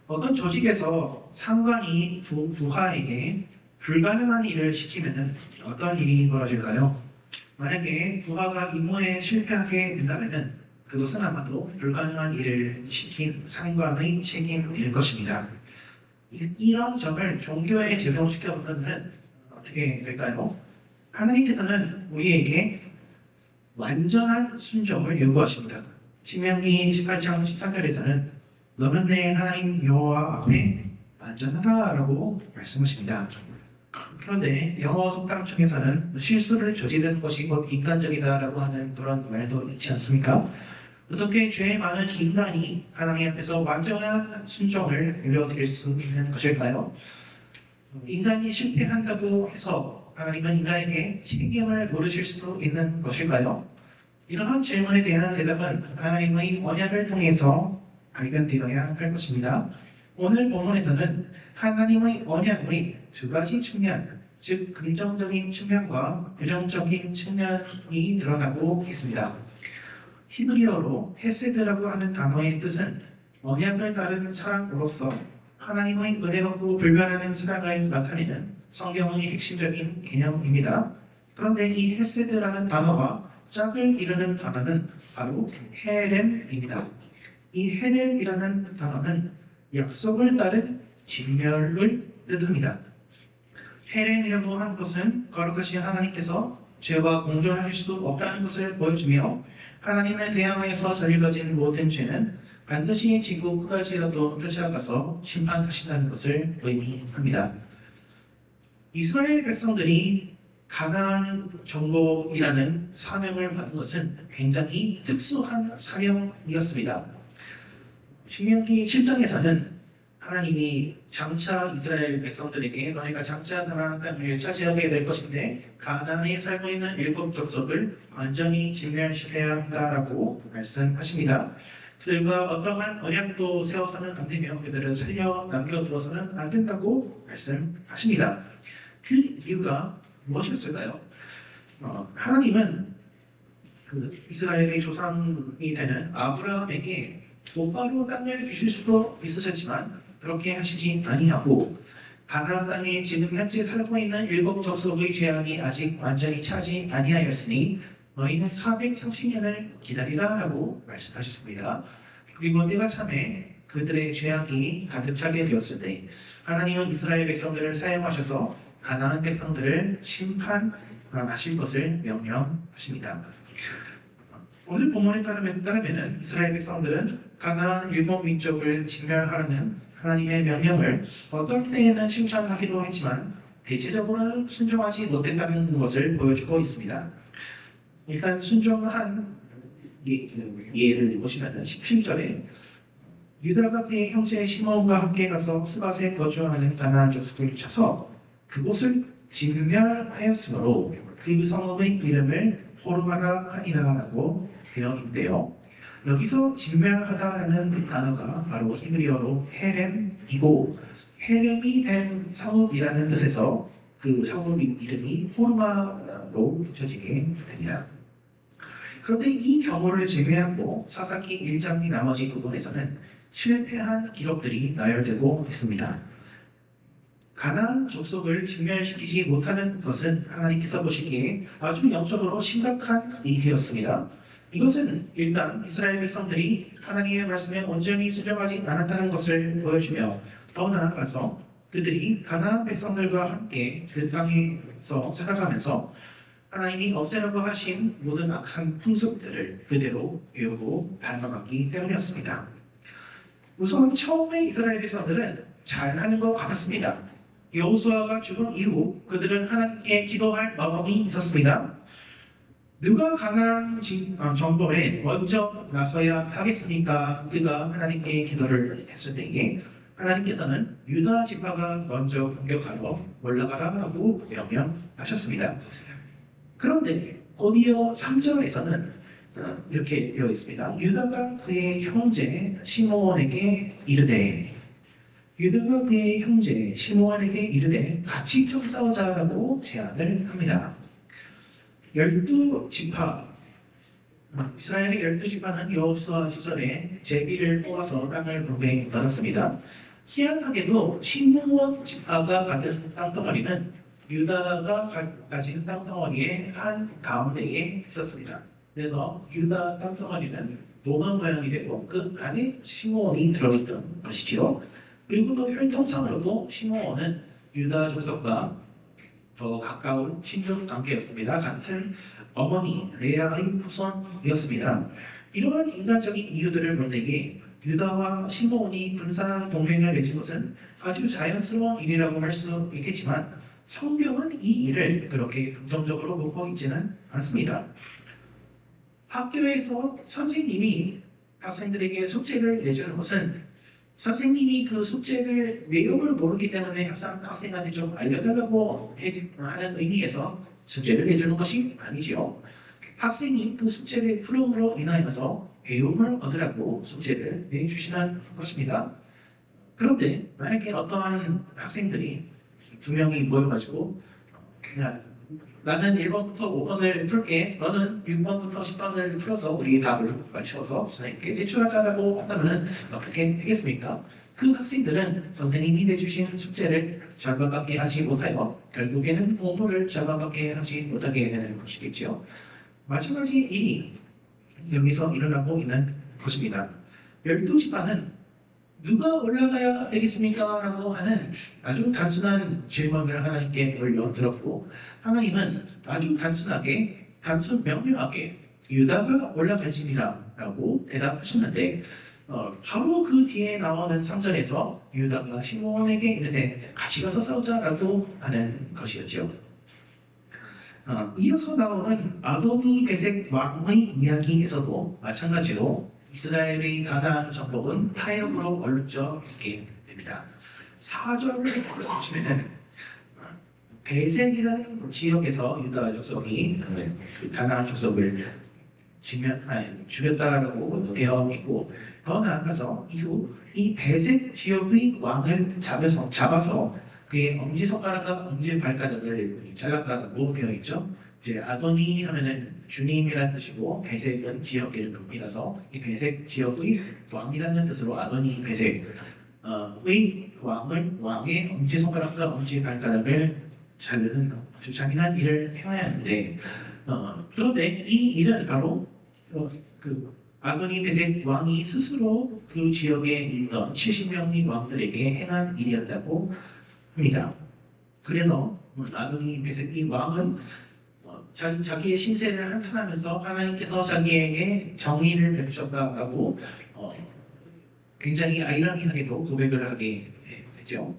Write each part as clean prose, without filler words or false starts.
어떤 조직에서 상관이 부하에게 불가능한 일을 시키면 어떤 일이 벌어질까요? 만약에 부하가 임무에 실패하게 된다면 그것은 아마도 불가능한 일을 시킨 상관의 책임일 것입니다. 이런 점을 종교에 적용시켜 보면 어떻게 될까요? 하나님께서는 우리에게 완전한 순종을 요구하십니다. 신명기 18장 13절에서는 너는 내 하나님 여호와 앞에 완전하라라고 말씀하십니다. 그런데 영어 속담 중에서는 실수를 저지른 것이 곧 인간적이다라고 하는 그런 말도 있지 않습니까? 어떻게 죄 많은 인간이 하나님 앞에서 완전한 순종을 이루어드릴 수 있는 것일까요? 인간이 실패한다고 해서 하나님은 인간에게 책임을 물으실 수 있는 것일까요? 이러한 질문에 대한 대답은 하나님의 언약을 통해서 발견되어야 할 것입니다. 오늘 본문에서는 하나님의 언약의 두 가지 측면, 즉 긍정적인 측면과 부정적인 측면이 드러나고 있습니다. 히브리어로 헤세드라고 하는 단어의 뜻은 언약을 따른 사랑으로서 하나님의 은혜롭고 불변하는 사랑을 나타내는 성경의 핵심적인 개념입니다. 그런데 이 헤세드라는 단어와 짝을 이루는 단어는 바로 헤렘입니다. 이 헤렘이라는 단어는 약속을 따른 진멸을 뜻합니다. 헤렘이라고 하는 것은 거룩하신 하나님께서 죄와 공존하실 수 없다는 것을 보여주며 하나님을 대항하여서 저질러진 모든 죄는 반드시 지구 끝까지라도 쫓아가서 심판하신다는 것을 의미합니다. 이스라엘 백성들이 가나안 정복이라는 사명을 받은 것은 굉장히 특수한 사명이었습니다. 신명기 7장에서는 하나님이 장차 이스라엘 백성들에게 너희가 장차 가나안 땅을 차지하게 될 것인데 가나안에 살고 있는 일곱 족속을 완전히 진멸시켜야 한다라고 말씀하십니다. 그들과 어떠한 언약도 세워서는 안 되며 그들을 살려 남겨두어서는 안 된다고 말씀하십니다. 그 이유가 무엇이었을까요? 하나님은 그 이스라엘의 조상이 되는 아브라함에게 곧바로 땅을 주실 수도 있으셨지만 그렇게 하시지 아니하고 가나안 땅에 지금 현재 살고 있는 일곱 족속의 죄악이 아직 완전히 차지 아니하였으니 너희는 430년을 기다리라라고 말씀하셨습니다. 그리고 때가 참에 그들의 죄악이 가득 차게 되었을 때 하나님은 이스라엘 백성들을 사용하셔서 가나안 백성들을 심판하실 것을 명령하십니다. 오늘 본문에 따르면 이스라엘 백성들은 가나안 일곱 민족을 진멸하라는 하나님의 명령을 어떤 때에는 실천하기도 했지만 대체적으로는 순종하지 못했다는 것을 보여주고 있습니다. 일단 순종한 예를 보시면 17절에 유다가 그의 형제 시므온과 함께 가서 스밧에 거주하는 가나안 족속을 쳐서 그곳을 진멸하였으므로 그 성읍의 이름을 호르마라 하니라라고 되어 있는데요. 여기서 진멸하다라는 단어가 바로 히브리어로 헤렘이고 헤렘이 된 성읍이라는 뜻에서 그 성읍 이름이 호르마로 붙여지게 됩니다. 그런데 이 경우를 제외하고 사사기 1장의 나머지 부분에서는 실패한 기록들이 나열되고 있습니다. 가나안 족속을 진멸시키지 못하는 것은 하나님께서 보시기에 아주 영적으로 심각한 일이었습니다. 이것은 일단 이스라엘 백성들이 하나님의 말씀에 온전히 순종하지 않았다는 것을 보여주며 더 나아가서 그들이 가나안 백성들과 함께 그 땅에서 살아가면서 하나님이 없애라고 하신 모든 악한 풍습들을 그대로 배우고 닮아갔기 때문이었습니다. 우선 처음에 이스라엘 백성들은 잘하는 것 같았습니다. 여호수아가 죽은 이후 그들은 하나님께 기도할 마음이 있었습니다. 누가 가나안 정복에 먼저 나서야 하겠습니까? 그가 하나님께 기도를 했을 때에 하나님께서는 유다 지파가 먼저 공격하러 올라가라라고 명령하셨습니다. 그런데 곧이어 3절에서는 이렇게 되어 있습니다. 유다가 그의 형제 시므온에게 이르되 유다가 그의 형제 시므온에게 이르되 같이 좀 싸우자라고 제안을 합니다. 12지파 이스라엘의 12지파는 여호수아 시절에 제비를 뽑아서 땅을 분배받았습니다. 희한하게도 시므온 지파가 받은 땅덩어리는 유다가 가진 땅덩어리의 한 가운데에 있었습니다. 그래서 유다 땅덩어리는 로마 모양이 되고 그 안에 시므온이 들어있던 것이지요. 그리고 또 혈통상으로도 시므온은 유다 족속과 더 가까운 친족 관계였습니다. 같은 어머니 레아의 후손이었습니다. 이러한 인간적인 이유들을 몰래게 유다와 시므온이 군사 동맹을 맺은 것은 아주 자연스러운 일이라고 할 수 있겠지만 성경은 이 일을 그렇게 긍정적으로 보고 있지는 않습니다. 학교에서 선생님이 학생들에게 숙제를 내주는 것은 선생님이 그 숙제를 내용을 모르기 때문에 항상 학생한테 좀 알려달라고 하는 의미에서 숙제를 내주는 것이 아니지요. 학생이 그 숙제를 풀음으로 인하여서 배움을 얻으라고 숙제를 내주시는 것입니다. 그런데 만약에 어떠한 학생들이 두 명이 모여가지고 야, 나는 1번부터 5번을 풀게 너는 6번부터 10번을 풀어서 우리 답을 맞춰서 선생님께 제출하자라고 한다면 어떻게 하겠습니까? 그 학생들은 선생님이 내주신 숙제를 절반밖에 하지 못하여 결국에는 공부를 절반밖에 하지 못하게 되는 것이겠죠. 마찬가지 일이 여기서 일어나고 있는 것입니다. 12지파는 누가 올라가야 되겠습니까? 라고 하는 아주 단순한 질문을 하나님께 올려드렸고 하나님은 아주 단순하게 단순 명료하게 유다가 올라갈지니라 라고 대답하셨는데 바로 그 뒤에 나오는 3절에서 유다가 시므온에게 이르되 같이 가서 싸우자라고 하는 것이었죠. 이어서 나오는 아도니 베색 왕의 이야기에서도 마찬가지로 이스라엘의 가나안 정복은 타협으로 얼룩져 있게 됩니다. 4절을 보시면은 베색이라는 지역에서 유다 족속이 가나안 족속을 죽였다라고 되어 있고 더 나아가서 이후 이 베색 지역의 왕을 잡아서 그의 엄지손가락과 엄지발가락을 잘랐다고 되어 있죠. 이제 아도니 하면은 주님이라는 뜻이고 베색은 지역 이름이라서 이 베색 지역의 왕이라는 뜻으로 아도니 베색의 왕의 엄지손가락과 엄지발가락을 자르는 아주 잔인한 일을 행해야 하는데 그런데 이 일은 바로 그 아도니 베색 왕이 스스로 그 지역에 있던 70명의 왕들에게 행한 일이었다고 합니다. 그래서 아도니 베색 이 왕은 자기의 신세를 한탄하면서 하나님께서 자기에게 정의를 베푸셨다라고 굉장히 아이러니하게도 고백을 하게 되죠.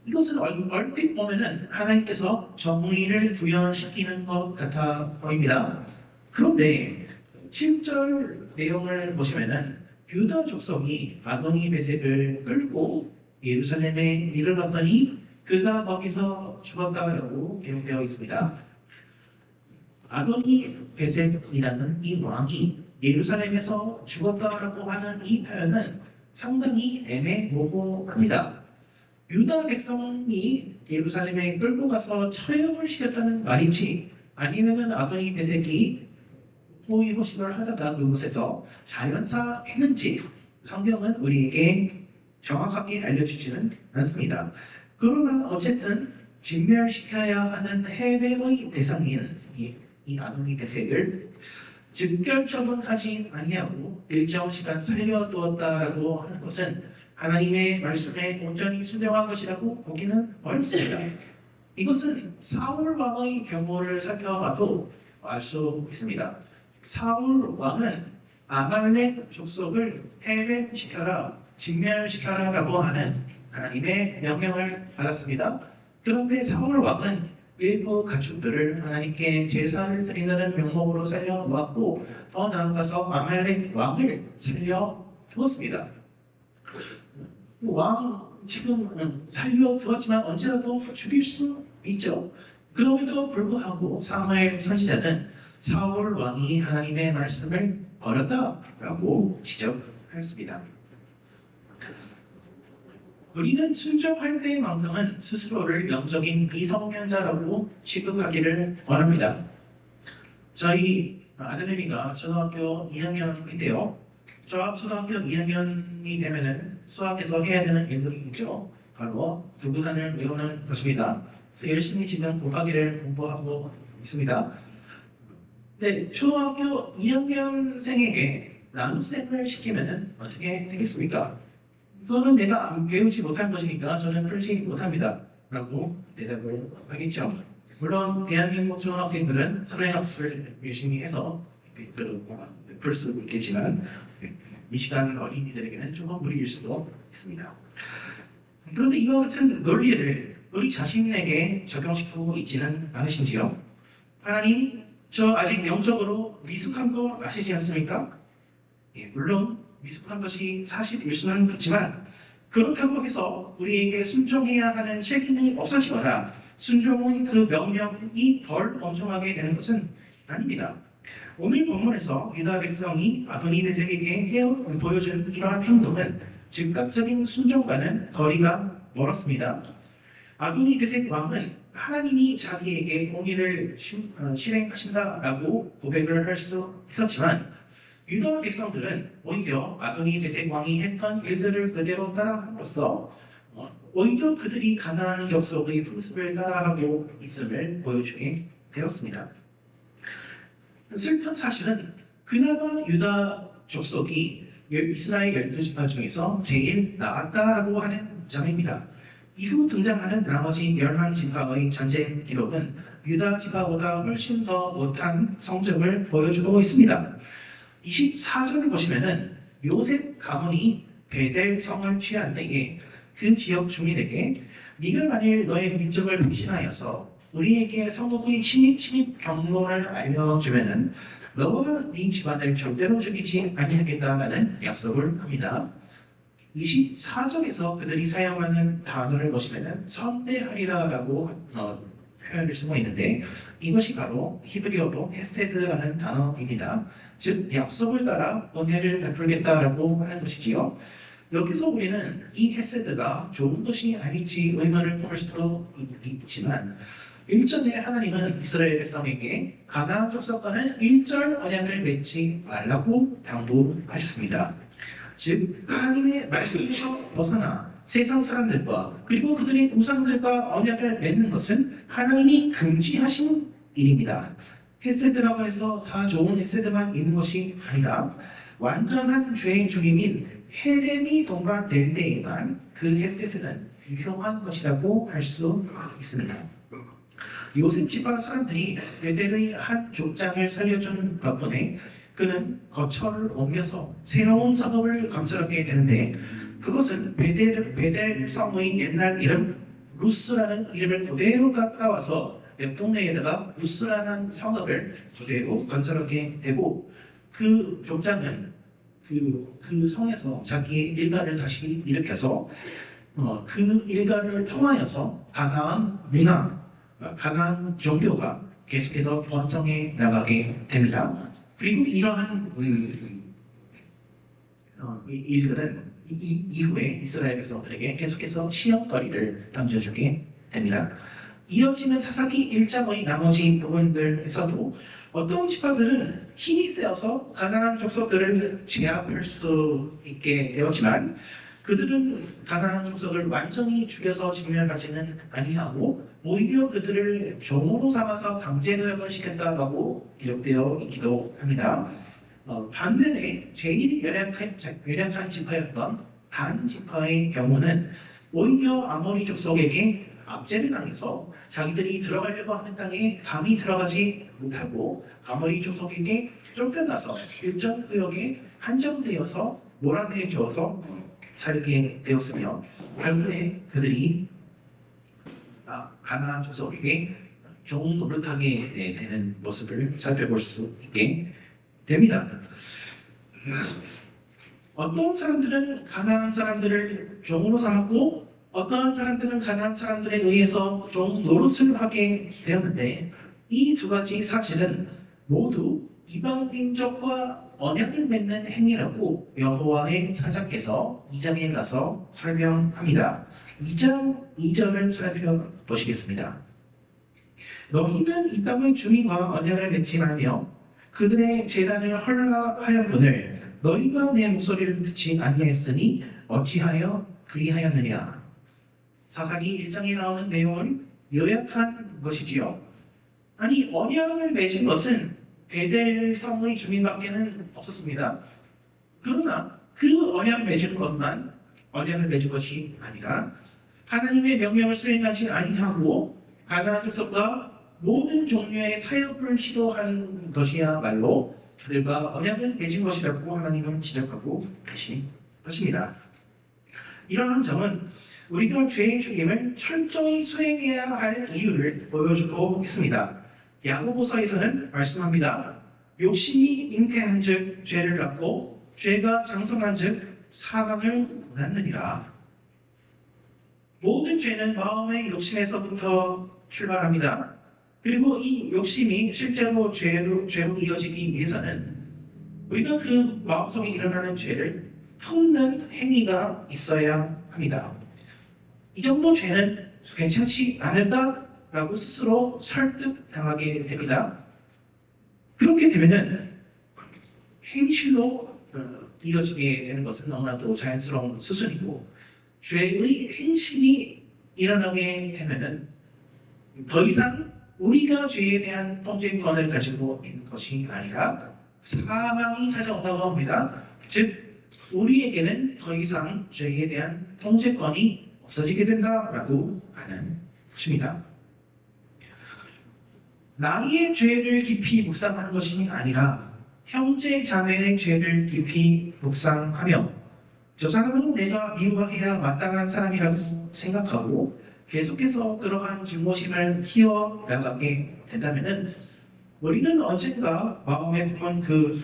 이것은 얼핏 보면은 하나님께서 정의를 구현시키는 것 같아 보입니다. 그런데 7절 내용을 보시면은 유다 족속이 아도니 베색을 끌고 예루살렘에 이르렀더니 그가 거기서 죽었다라고 기록되어 있습니다. 아도니 베색이라는 이 왕이 예루살렘에서 죽었다라고 하는 이 표현은 상당히 애매모호합니다. 유다 백성이 예루살렘에 끌고 가서 처형을 시켰다는 말인지 아니면은 아도니 베색이 호의호식을 하다가 그곳에서 자연사했는지 성경은 우리에게 정확하게 알려주지는 않습니다. 그러나 어쨌든 진멸시켜야 하는 해외의 대상인 이 아도니 베색을 즉결 처분하지 아니하고 일정 시간 살려두었다라고 하는 것은 하나님의 말씀에 온전히 순종한 것이라고 보기는 어렵습니다. 이것은 사울 왕의 경우를 살펴봐도 알 수 있습니다. 사울 왕은 아말렉 족속을 해외시켜라, 진멸시켜라라고 하는 하나님의 명령을 받았습니다. 그런데 사울 왕은 일부 가축들을 하나님께 제사를 드리는 명목으로 살려놓았고 더 나아가서 아말렉 왕을 살려두었습니다. 왕 지금 살려두었지만 언제라도 죽일 수 있죠. 그럼에도 불구하고 사무엘 선지자는 사울 왕이 하나님의 말씀을 어겼다라고 지적했습니다. 우리는 순종할 때만큼은 스스로를 영적인 미성년자라고 취급하기를 원합니다. 저희 아들내미가 초등학교 2학년인데요. 저 초등학교 2학년이 되면은 수학에서 해야 되는 일들이 있죠. 바로 구구단을 외우는 것입니다. 그래서 열심히 지금 곱하기를 공부하고 있습니다. 네, 초등학교 2학년생에게 나눗셈을 시키면은 어떻게 되겠습니까? 이거는 내가 배우지 못한 것이니까 저는 풀지 못합니다. 라고 대답을 하겠죠. 물론 대한민국 초등학생들은 선행학습을 열심히 해서 풀 수 있겠지만 미시간 어린이들에게는 조금 무리일 수도 있습니다. 그런데 이와 같은 논리를 우리 자신에게 적용시키고 있지는 않으신지요? 하나님, 저 아직 영적으로 미숙한 거 아시지 않습니까? 예, 물론 미숙한 것이 사실일 수는 있지만 그렇다고 해서 우리에게 순종해야 하는 책임이 없어지거나 순종의 그 명령이 덜 엄중하게 되는 것은 아닙니다. 오늘 본문에서 유다 백성이 아도니베섹에게 보여준 이러한 행동은 즉각적인 순종과는 거리가 멀었습니다. 아도니베섹 왕은 하나님이 자기에게 공의를 실행하신다라고 고백을 할 수 있었지만 유다 백성들은 오히려 아도니베섹 왕이 했던 일들을 그대로 따라함으로써 오히려 그들이 가나안 족속의 풍습을 따라하고 있음을 보여주게 되었습니다. 슬픈 사실은 그나마 유다 족속이 이스라엘 12지파 중에서 제일 나았다라고 하는 점입니다. 이후 등장하는 나머지 11지파의 전쟁 기록은 유다 지파보다 훨씬 더 못한 성적을 보여주고 있습니다. 24절을 보시면은 요셉 가문이 베델 성을 취한 때에 그 지역 주민에게 네가 만일 너의 민족을 배신하여서 우리에게 성읍의 침입 경로를 알려주면은 너와 네 집안을 절대로 죽이지 아니하겠다라는 약속을 합니다. 24절에서 그들이 사용하는 단어를 보시면은 선대하리라라고 표현을 쓰고 있는데 이것이 바로 히브리어로 헤세드라는 단어입니다. 즉 약속을 따라 은혜를 베풀겠다라고 하는 것이지요. 여기서 우리는 이 헤세드가 좋은 것이 아닐지 의문을 품을 수도 있지만 일전에 하나님은 이스라엘 백성에게 가나안 족속과는 일절 언약을 맺지 말라고 당부하셨습니다. 즉 하나님의 말씀에서 벗어나 세상 사람들과 그리고 그들의 우상들과 언약을 맺는 것은 하나님이 금지하신 일입니다. 헤세드라고 해서 다 좋은 헤세드만 있는 것이 아니라 완전한 죄의 중임인 헤렘이 동반될 때에만 그 헤세드는 유효한 것이라고 할 수 있습니다. 요셉 지파 사람들이 베델의 한 족장을 살려준 덕분에 그는 거처를 옮겨서 새로운 성읍을 건설하게 되는데 그것은 베델 성의 옛날 이름 루스라는 이름을 그대로 따와서 옆 동네에다가 루스라는 성읍을 그대로 건설하게 되고 그 족장은 그 성에서 자기의 일가를 다시 일으켜서 그 일가를 통하여서 가나안 문화, 가나안 종교가 계속해서 번성해 나가게 됩니다. 그리고 이러한 일들은 이후에 이스라엘 백성들에게 계속해서 시험거리를 던져주게 됩니다. 이어지는 사사기 1장의 나머지 부분들에서도 어떤 지파들은 힘이 세어서 가나안 족속들을 제압할 수 있게 되었지만 그들은 가나안 족속을 완전히 죽여서 진멸하지는 아니하고 오히려 그들을 종으로 삼아서 강제 노역을 시켰다라고 기록되어 있기도 합니다. 반면에 제일 연약한 지파였던 단 지파의 경우는 오히려 아모리 족속에게 압제를 당해서 자기들이 들어가려고 하는 땅에 감히 들어가지 못하고 아모리 족속에게 쫓겨나서 일정 구역에 한정되어서 몰아내줘서 살게 되었으며 결국에 그들이 가나안 족속에게 종 노릇하게 되는 모습을 살펴볼 수 있게 됩니다. 어떤 사람들은 가나안 사람들을 종으로 삼았고 어떠한 사람들은 가나안 사람들에 의해서 종 노릇을 하게 되었는데 이 두 가지 사실은 모두 이방 민족과 언약을 맺는 행위라고 여호와의 사자께서 2장에 가서 설명합니다. 2장 2절을 살펴보시겠습니다. 너희는 이 땅의 주민과 언약을 맺지 말며 그들의 제단을 헐라하였거늘 너희가 내 목소리를 듣지 아니하였으니 어찌하여 그리하였느냐. 사사기 1장에 나오는 내용은 요약한 것이지요. 아니 언약을 맺은 것은 베델 성의 주민밖에는 없었습니다. 그러나 그 언약 맺은 것만 언약을 맺은 것이 아니라 하나님의 명령을 수행하지 아니하고 가나안 족속과 모든 종류의 타협을 시도한 것이야말로 그들과 언약을 맺은 것이라고 하나님은 지적하고 계신 것입니다. 이러한 점은 우리가 죄의 죽임을 철저히 수행해야 할 이유를 보여주고 있습니다. 야고보서에서는 말씀합니다. 욕심이 잉태한즉 죄를 낳고 죄가 장성한즉 사망을 낳느니라. 모든 죄는 마음의 욕심에서부터 출발합니다. 그리고 이 욕심이 실제로 죄로 이어지기 위해서는 우리가 그 마음속에 일어나는 죄를 품는 행위가 있어야 합니다. 이 정도 죄는 괜찮지 않을까라고 스스로 설득당하게 됩니다. 그렇게 되면은 행실로 이어지게 되는 것은 너무나도 자연스러운 수순이고 죄의 행실이 일어나게 되면은 더 이상 우리가 죄에 대한 통제권을 가지고 있는 것이 아니라 사망이 찾아온다고 합니다. 즉 우리에게는 더 이상 죄에 대한 통제권이 없어지게 된다라고 하는 것입니다. 나의 죄를 깊이 묵상하는 것이 아니라 형제 자매의 죄를 깊이 묵상하며 저 사람은 내가 미워해야 마땅한 사람이라고 생각하고 계속해서 그러한 증오심을 키워나가게 된다면 우리는 언젠가 마음에 품은 그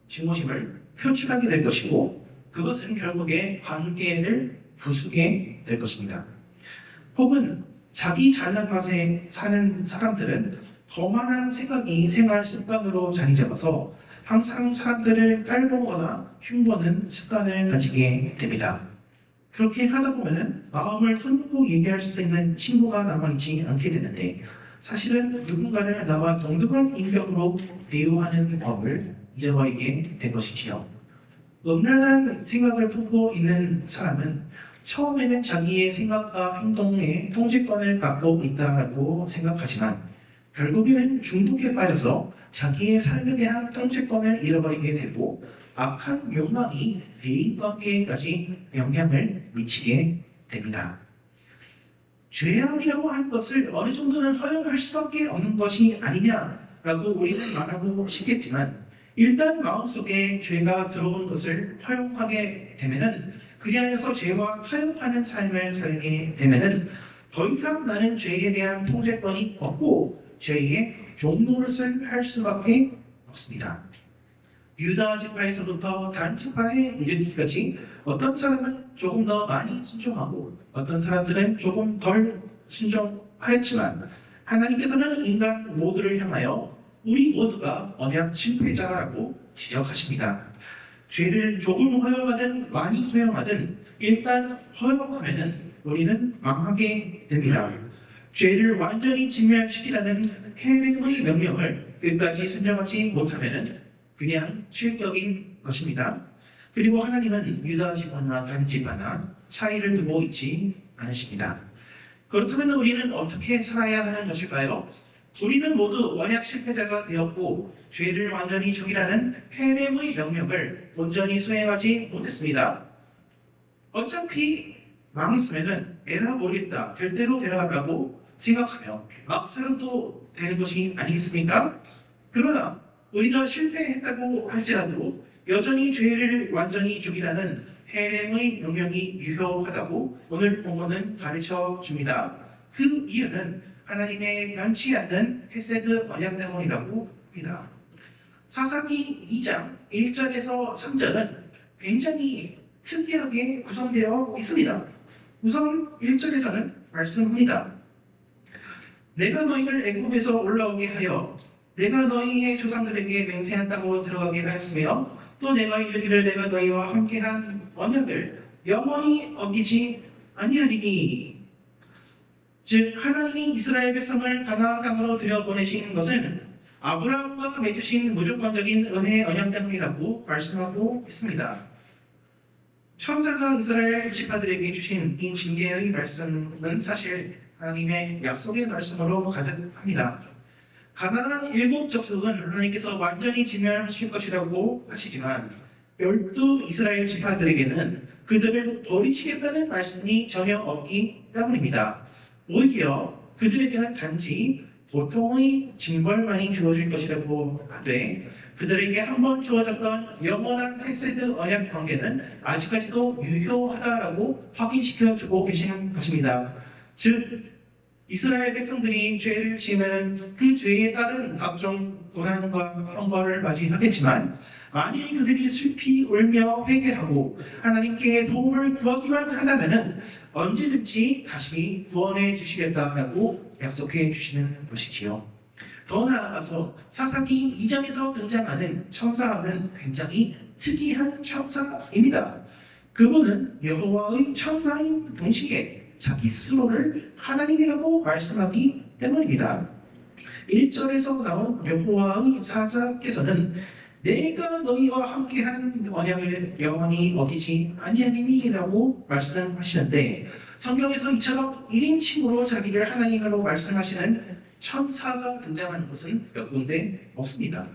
증오심을 표출하게 될 것이고 그것은 결국에 관계를 부수게 될 것입니다. 혹은 자기 잘난 맛에 사는 사람들은 거만한 생각이 생활 습관으로 자리 잡아서 항상 사람들을 깔보거나 흉보는 습관을 가지게 됩니다. 그렇게 하다 보면은 마음을 터놓고 얘기할 수 있는 친구가 남아있지 않게 되는데 사실은 누군가를 나와 동등한 인격으로 대우하는 법을 잊어버리게 된 것이지요. 음란한 생각을 품고 있는 사람은 처음에는 자기의 생각과 행동에 통제권을 갖고 있다고 생각하지만 결국에는 중독에 빠져서 자기의 삶에 대한 통제권을 잃어버리게 되고 악한 욕망이 대인관계에까지 영향을 미치게 됩니다. 죄악이라고 하는 것을 어느 정도는 허용할 수밖에 없는 것이 아니냐라고 우리는 말하고 싶겠지만 일단 마음속에 죄가 들어온 것을 허용하게 되면은 그리하여서 죄와 타협하는 삶을 살게 되면은 더 이상 나는 죄에 대한 통제권이 없고 죄의 종노릇을 할 수밖에 없습니다. 유다 지파에서부터 단 지파에 이르기까지 어떤 사람은 조금 더 많이 순종하고 어떤 사람들은 조금 덜 순종하였지만 하나님께서는 인간 모두를 향하여 우리 모두가 언약 실패자라고 지적하십니다. 죄를 조금 허용하든 많이 허용하든 일단 허용하면은 우리는 망하게 됩니다. 죄를 완전히 진멸시키라는 하나님의 명령을 끝까지 순종하지 못하면은 그냥 실격인 것입니다. 그리고 하나님은 유다 지파나 단 지파나 차이를 두고 있지 않으십니다. 그렇다면 우리는 어떻게 살아야 하는 것일까요? 우리는 모두 언약 실패자가 되었고 죄를 완전히 죽이라는 하나님의 명령을 온전히 수행하지 못했습니다. 어차피 망했으면은 에라 모르겠다, 될 대로 되어가고 생각하며 막 살아도 되는 것이 아니겠습니까? 그러나 우리가 실패했다고 할지라도 여전히 죄를 완전히 죽이라는 하나님의 명령이 유효하다고 오늘 본문은 가르쳐 줍니다. 그 이유는 하나님의 변치 않는 헤세드 언약 때문이라고 합니다. 사사기 2장 1절에서 3절은 굉장히 특이하게 구성되어 있습니다. 우선 1절에서는 말씀합니다. 내가 너희를 애굽에서 올라오게 하여 내가 너희의 조상들에게 맹세한 땅으로 들어가게 하였으며 또 내가 이르기를 내가 너희와 함께한 언약을 영원히 어기지 아니하리니. 즉 하나님이 이스라엘 백성을 가나안 땅으로 들여보내신 것은 아브라함과 맺으신 무조건적인 은혜 언약 때문이라고 말씀하고 있습니다. 천사가 이스라엘 지파들에게 주신 이 징계의 말씀은 사실 하나님의 약속의 말씀으로 가득합니다. 가나안 7족속은 하나님께서 완전히 진멸하실 것이라고 하시지만 12 이스라엘 지파들에게는 그들을 버리시겠다는 말씀이 전혀 없기 때문입니다. 오히려 그들에게는 단지 보통의 징벌만이 주어질 것이라고 하되 그들에게 한번 주어졌던 영원한 헤세드 언약 관계는 아직까지도 유효하다라고 확인시켜주고 계시는 것입니다. 즉 이스라엘 백성들이 죄를 지으면 그 죄에 따른 각종 고난과 형벌을 맞이하겠지만 만일 그들이 슬피 울며 회개하고 하나님께 도움을 구하기만 한다면 언제든지 다시 구원해 주시겠다라고 약속해 주시는 것이지요. 더 나아가서 사사기 2장에서 등장하는 천사는 굉장히 특이한 천사입니다. 그분은 여호와의 천사인 동시에 자기 스스로를 하나님이라고 말씀하기 때문입니다. 1절에서 나온 여호와의 사자께서는 내가 너희와 함께한 언약을 영원히 어기지 아니하니라고 말씀하시는데 성경에서 이처럼 1인칭으로 자기를 하나님으로 말씀하시는 천사가 등장하는 것은 몇 군데 없습니다.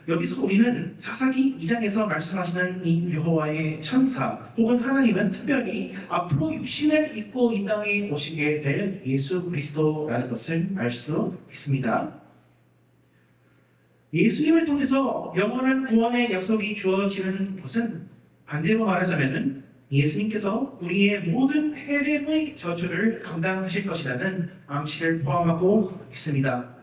여기서 우리는 사사기 2장에서 말씀하시는 이 여호와의 천사 혹은 하나님은 특별히 앞으로 육신을 입고 이 땅에 오시게 될 예수 그리스도라는 것을 알 수 있습니다. 예수님을 통해서 영원한 구원의 약속이 주어지는 것은 반대로 말하자면 예수님께서 우리의 모든 해렘의 저주를 감당하실 것이라는 암시를 포함하고 있습니다.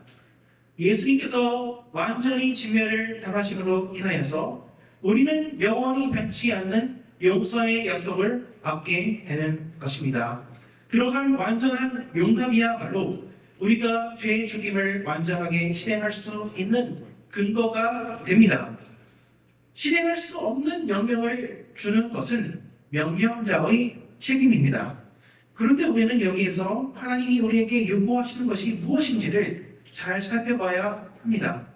예수님께서 완전히 진멸을 당하심으로 인하여서 우리는 영원히 변치 않는 용서의 약속을 받게 되는 것입니다. 그러한 완전한 용납이야말로 우리가 죄의 죽임을 완전하게 실행할 수 있는 근거가 됩니다. 실행할 수 없는 명령을 주는 것은 명령자의 책임입니다. 그런데 우리는 여기에서 하나님이 우리에게 요구하시는 것이 무엇인지를 잘 살펴봐야 합니다.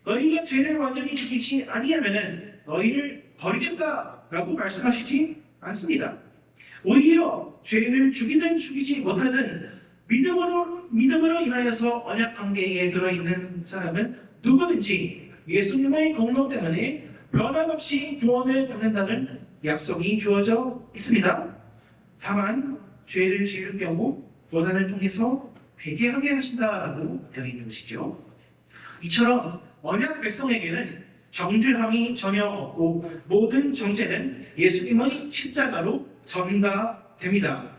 너희가 죄를 완전히 죽이지 아니하면 너희를 버리겠다라고 말씀하시지 않습니다. 오히려 죄를 죽이든 죽이지 못하든 믿음으로 인하여서 언약 관계에 들어있는 사람은 누구든지 예수님의 공로 때문에 변함없이 구원을 받는다는 약속이 주어져 있습니다. 다만 죄를 지을 경우 고난을 통해서 회개하게 하신다라고 되어 있는 것이죠. 이처럼 언약 백성에게는 정죄함이 전혀 없고 모든 정죄는 예수님의 십자가로 전가됩니다.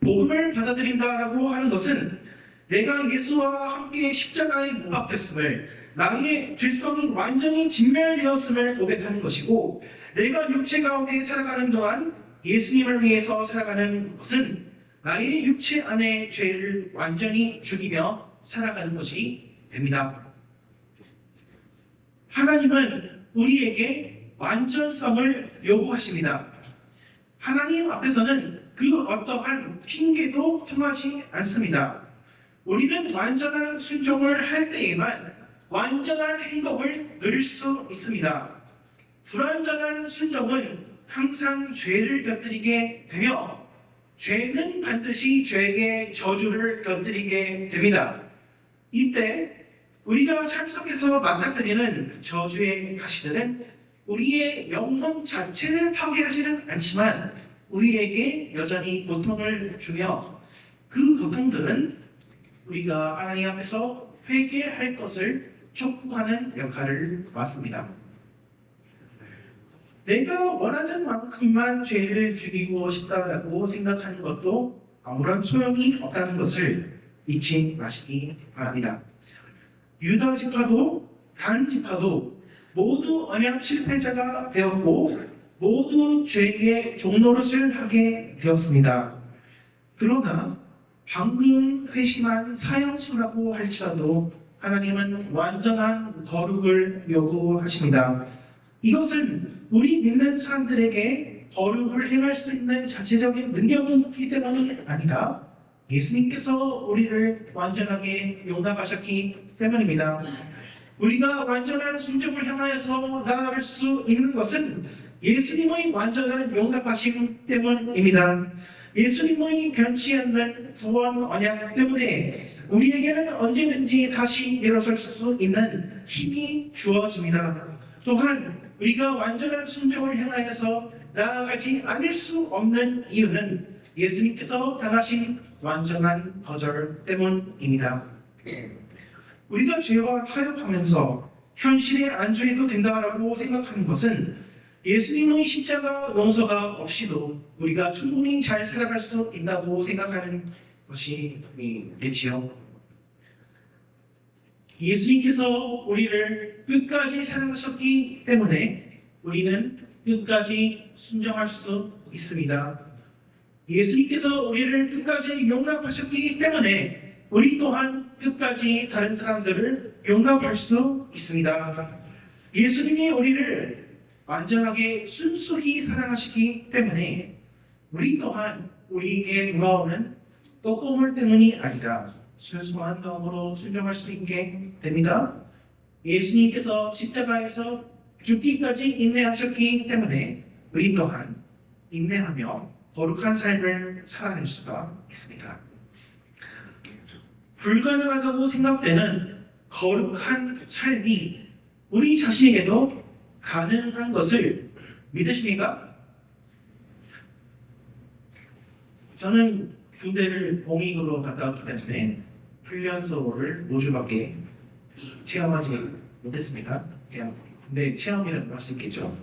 복음을 받아들인다라고 하는 것은 내가 예수와 함께 십자가에 못 박혔음을 나의 죄성이 완전히 진멸되었음을 고백하는 것이고 내가 육체 가운데 살아가는 동안 예수님을 위해서 살아가는 것은 나의 육체 안의 죄를 완전히 죽이며 살아가는 것이 됩니다. 하나님은 우리에게 완전성을 요구하십니다. 하나님 앞에서는 그 어떠한 핑계도 통하지 않습니다. 우리는 완전한 순종을 할 때에만 완전한 행복을 누릴 수 있습니다. 불완전한 순종은 항상 죄를 곁들이게 되며 죄는 반드시 죄의 저주를 곁들이게 됩니다. 이때 우리가 삶 속에서 맞닥뜨리는 저주의 가시들은 우리의 영혼 자체를 파괴하지는 않지만 우리에게 여전히 고통을 주며 그 고통들은 우리가 하나님 앞에서 회개할 것을 촉구하는 역할을 맡습니다. 내가 원하는 만큼만 죄를 죽이고 싶다라고 생각하는 것도 아무런 소용이 없다는 것을 잊지 마시기 바랍니다. 유다 지파도 단 지파도 모두 언약 실패자가 되었고 모두 죄의 종노릇을 하게 되었습니다. 그러나 방금 회심한 사형수라고 할지라도 하나님은 완전한 거룩을 요구하십니다. 이것은 우리 믿는 사람들에게 거룩을 행할 수 있는 자체적인 능력이 있기 때문이 아니라 예수님께서 우리를 완전하게 용납하셨기 때문입니다. 우리가 완전한 순종을 향하여서 나아갈 수 있는 것은 예수님의 완전한 용납하심 때문입니다. 예수님의 변치 않는 구원 언약 때문에 우리에게는 언제든지 다시 일어설 수 있는 힘이 주어집니다. 또한 우리가 완전한 순종을 향하여서 나아가지 않을 수 없는 이유는 예수님께서 당하신 완전한 거절 때문입니다. 우리가 죄와 타협하면서 현실에 안주해도 된다라고 생각하는 것은 예수님의 십자가 용서가 없이도 우리가 충분히 잘 살아갈 수 있다고 생각하는 것이겠지요. 예수님께서 우리를 끝까지 사랑하셨기 때문에 우리는 끝까지 순종할 수 있습니다. 예수님께서 우리를 끝까지 용납하셨기 때문에 우리 또한 끝까지 다른 사람들을 용납할 수 있습니다. 예수님이 우리를 완전하게 순수히 사랑하시기 때문에 우리 또한 우리에게 돌아오는 떡고물 때문이 아니라 순수한 마음으로 순종할 수 있게 됩니다. 예수님께서 십자가에서 죽기까지 인내하셨기 때문에 우리 또한 인내하며 거룩한 삶을 살아낼 수가 있습니다. 불가능하다고 생각되는 거룩한 삶이 우리 자신에게도 가능한 것을 믿으십니까? 저는 군대를 공익으로 갔다 왔기 때문에 훈련소를 5주밖에 체험하지 못했습니다. 그냥 군대 체험이라고 할 수 있겠죠.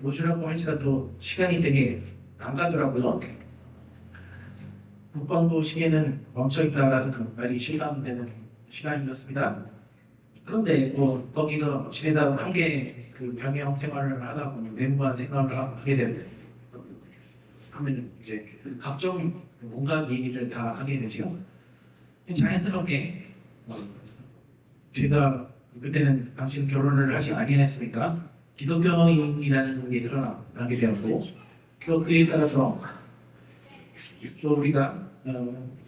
5주라고 할지라도 시간이 되게 안 가더라고요. 국방부 시계는 멈춰있다라는 그 말이 실감되는 시간이었습니다. 그런데 거기서 지내다 함께 그 병영 생활을 하다 보니 내무반 생활을 하게 하면 이제 각종 온갖 얘기를 다 하게 되죠. 자연스럽게 제가 그때는 당신 결혼을 하지 아니했습니까? 기독교인이라는 게 드러나게 되었고 또 그에 따라서 또 우리가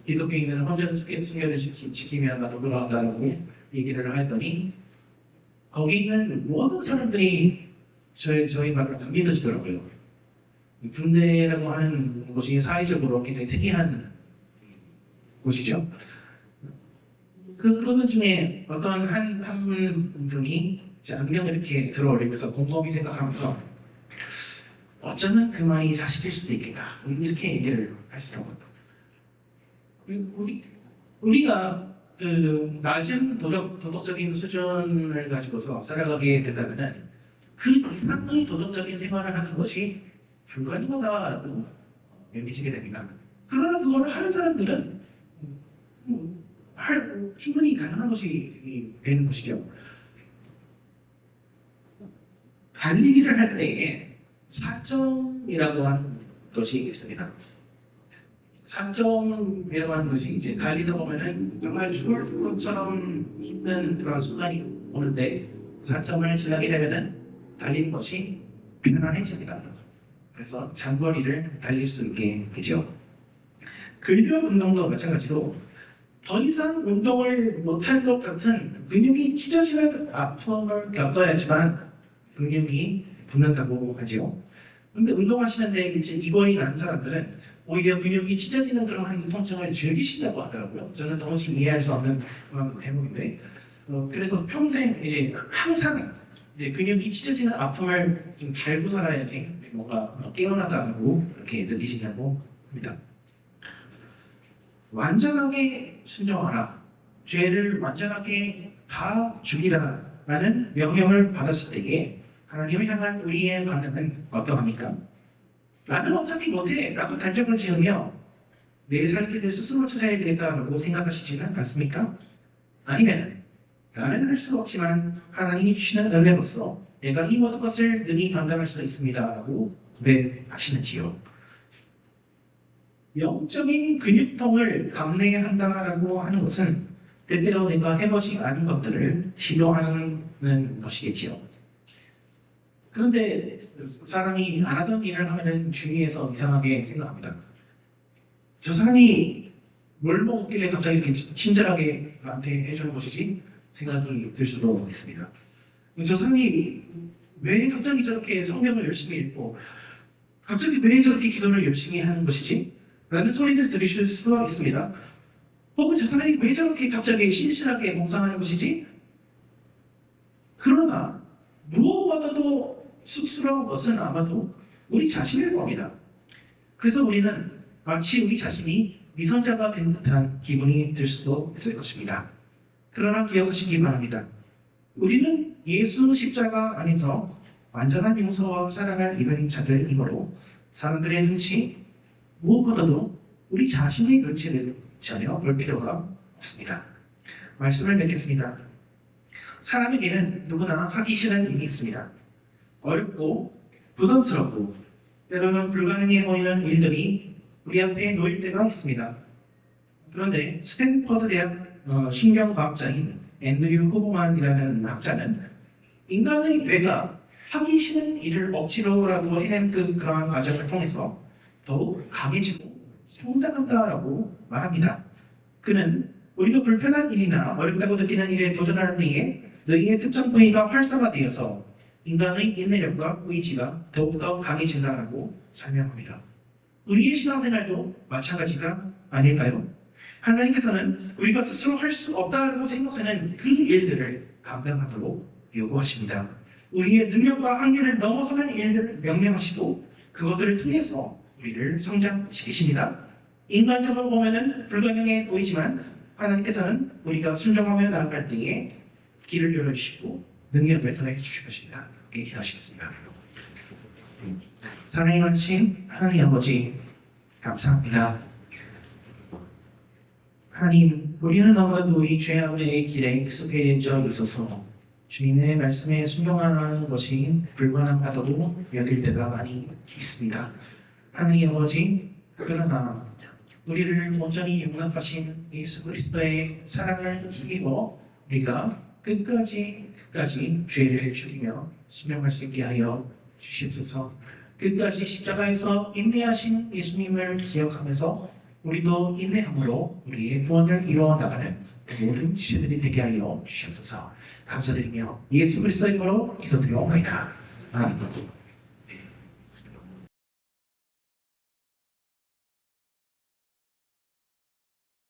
기독교인들은 혼전 순결을 지키면 나도 그러한다고 얘기를 했더니 거기 있는 모든 사람들이 저희 말을 안 믿어주더라고요. 군대라고 하는 곳이 사회적으로 굉장히 특이한 곳이죠. 그런 중에 어떤 한 분이 안경을 이렇게 들어 올리면서 곰곰이 생각하면서 어쩌면 그 말이 사실일 수도 있겠다 이렇게 얘기를 하시더라고요. 우리가 그 낮은 도덕적인 수준을 가지고서 살아가게 된다면은 그 이상의 도덕적인 생활을 하는 것이 불가능하다라고 여기시게 됩니다. 그러나 그걸 하는 사람들은 충분히 가능한 것이 되는 것이죠. 달리기를 할 때에 사점이라고 하는 것이 있습니다. 사점이라고 하는 것이 이제 달리다 보면은 정말 죽을 것처럼 힘든 그런 순간이 오는데 사점을 지나게 되면은 달리는 것이 편안해집니다. 그래서 장거리를 달릴 수 있게 되죠. 근력 운동도 마찬가지로 더 이상 운동을 못할 것 같은 근육이 찢어지는 아픔을 겪어야지만 근육이 붙는다고 하죠. 그런데 운동하시는데 이제 입원이 난 사람들은 오히려 근육이 찢어지는 그런 통증을 즐기신다고 하더라고요. 저는 도무지 이해할 수 없는 그런 대목인데, 그래서 평생 이제 항상 이제 근육이 찢어지는 아픔을 좀 달고 살아야지 뭔가 깨어나다고 이렇게 느끼신다고 합니다. 완전하게 순종하라, 죄를 완전하게 다 죽이라라는 명령을 받았을 때에 하나님을 향한 우리의 반응은 어떠합니까? 나는 어차피 못해 라고 단정을 지으며 내 살 길을 스스로 찾아야 되겠다고 생각하시지는 않습니까? 아니면 나는 할 수 없지만 하나님이 주시는 은혜로서 내가 이 모든 것을 능히 감당할 수 있습니다 라고 고백하시는지요? 영적인 근육통을 감내한다라고 하는 것은 때때로 내가 해보지 않은 것들을 시도하는 것이겠지요. 그런데 사람이 안 하던 일을 하면 주위에서 이상하게 생각합니다. 저 사람이 뭘 먹었길래 갑자기 이렇게 친절하게 나한테 해주는 것이지? 생각이 들 수도 있습니다. 저 사람이 왜 갑자기 저렇게 성경을 열심히 읽고 갑자기 왜 저렇게 기도를 열심히 하는 것이지? 라는 소리를 들으실 수가 있습니다. 혹은 저 사람이 왜 저렇게 갑자기 신실하게 봉사하는 것이지? 그러나 무엇보다도 쑥스러운 것은 아마도 우리 자신일 겁니다. 그래서 우리는 마치 우리 자신이 위선자가 된 듯한 기분이 들 수도 있을 것입니다. 그러나 기억하시기 바랍니다. 우리는 예수 십자가 안에서 완전한 용서와 사랑을 입은 자들이므로 사람들의 눈치, 무엇보다도 우리 자신의 눈치를 전혀 볼 필요가 없습니다. 말씀을 맺겠습니다. 사람에게는 누구나 하기 싫은 일이 있습니다. 어렵고 부담스럽고 때로는 불가능해 보이는 일들이 우리 앞에 놓일 때가 있습니다. 그런데 스탠퍼드 대학 신경과학자인 앤드류 호브만이라는 학자는 인간의 뇌가 하기 싫은 일을 억지로라도 해낸 그러한 과정을 통해서 더욱 강해지고 성장한다라고 말합니다. 그는 우리가 불편한 일이나 어렵다고 느끼는 일에 도전하는 때에 너희의 특정 부위가 활성화되어서 인간의 인내력과 의지가 더욱더 강해진다라고 설명합니다. 우리의 신앙생활도 마찬가지가 아닐까요? 하나님께서는 우리가 스스로 할 수 없다고 생각하는 그 일들을 감당하도록 요구하십니다. 우리의 능력과 한계를 넘어서는 일들을 명령하시고 그것들을 통해서 우리를 성장시키십니다. 인간적으로 보면은 불가능해 보이지만 하나님께서는 우리가 순종하며 나아갈 때에 길을 열어주시고 능력을 더해 주실 것입니다. 함께 기도하시겠습니다. 사랑의 하나님, 하나님 아버지 감사합니다. 하나님, 우리는 너무나도 이 죄악의 길에 익숙해져 있어서 주님의 말씀에 순종하는 것이 불가능하다고 여길 때가 많이 있습니다. 하나님 아버지, 그러나 우리를 온전히 용납하신 예수 그리스도의 사랑을 힘입어 우리가 끝까지 죄를 죽이며 수명할 수 있게 하여 주시옵소서. 끝까지 십자가에서 인내하신 예수님을 기억하면서 우리도 인내함으로 우리의 구원을 이루어 나가는 모든 지체들이 되게 하여 주시옵소서. 감사드리며 예수 그리스도의 이름으로 기도드리옵나이다. 아멘.